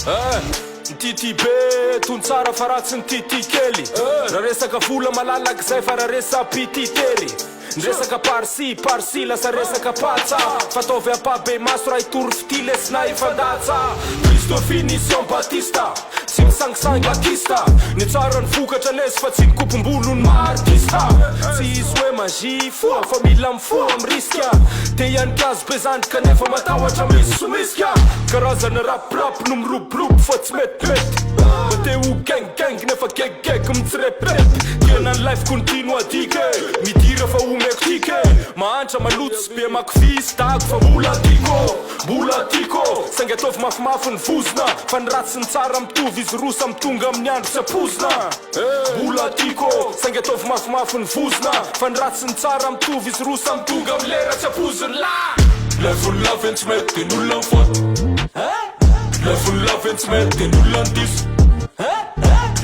Titi be, tuntsara faratsin titi kely Raha resaka vola malalaky zay fa raha resa pititery Ndresaka parsi lasa resaka patsa Fataovy apabe maso raha itory fitile sina ifandatsa Kristofinision Batista Tsy misangisangy akista Ny tsara ny vokatra lesy fa tsy ny kopom-bolo ny maartista Tsy izy hoe magie foa fa mila mifoa am riska Te ihany kazo bezandry kanefa matahotra misy somiska Karazana rap no miroborobo fa tsy metimety Te ho gang nefa geg mitsirepirepy Kena ny life continue dike Midira fa omeko tike Mahantra maloto sy be makofisy dago fa mbola tiko Saingy ataovy mafimafy ny vozona Fa ny ratsy ny tsara mitovy izy rosa mitonga amin'ny andro sy apozona Mbola tiko Saingy ataovy mafimafy ny vozona Fa ny ratsy ny tsara mitovy izy rosa mitonga amin'ny lera sy apozona Lefon lavy tsy mety n'olona ny foto Lefon lavy tsy mety n'olona ny diso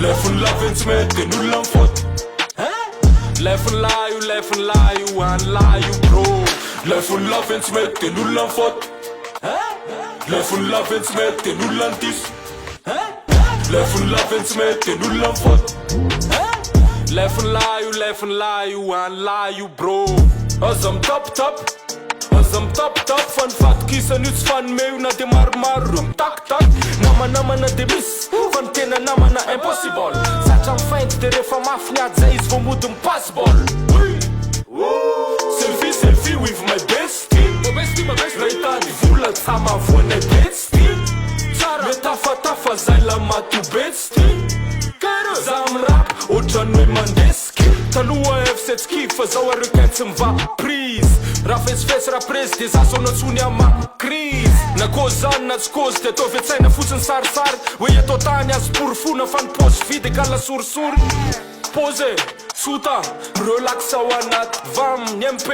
Lefon lavy tsy mety n'olona ny foto Lefon laio, an laio bro Lefon lavy tsy mety n'olona ny foto Lefon lavy tsy mety n'olona ny diso Lefon lavy tsy mety n'olona ny foto Lefon laio, an laio bro Aza mitap Fa ny fatokisany io tsy fanomeo na de maromaro mitak Namana de misy Fa ny tena namana impossible Satra mifainty de rehefa mafy ny ady zay izy vao mody mipassball Selfie with my bestie Rahitany vola tsa mavoana betsty Metafatafa zay la matobetsty Za mirap ohatrany hoe mandesiky Taloha F7 fa zao areo tsy miva prise Raha fesifesy raha prezy de za sao natsony ama crise Na kozy zany na tsy kozy de ataovy atsaina fotsiny sarisary Hoe atao tany azy porofona fa ny pôzy vide kala sorisory Pose, sota, relax ao anaty vam Ny MP,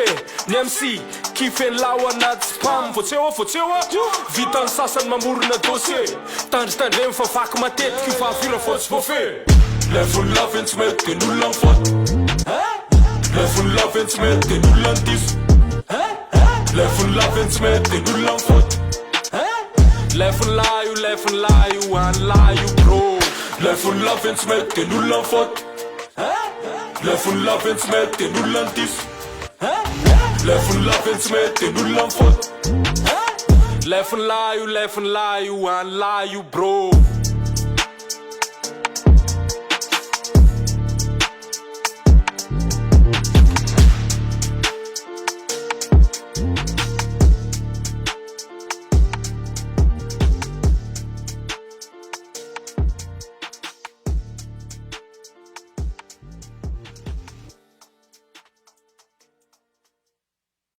ny MC, kifeny lao anaty spam Voatseo vita ny sasany mamorona dossier Tandremy fa vaky matetiky io vavira fotsy voafe Lefon lavy tsy mety n'olona ny foto Lefon lavy tsy mety n'olona ny diso Lefon lavy tsy mety n'olona ny foto Lefon laio, an laio bro Lefon lavy tsy mety n'olona ny foto Lefon lavy tsy mety n'olona ny diso Lefon lavy tsy mety n'olona ny foto Lefon laio, an laio bro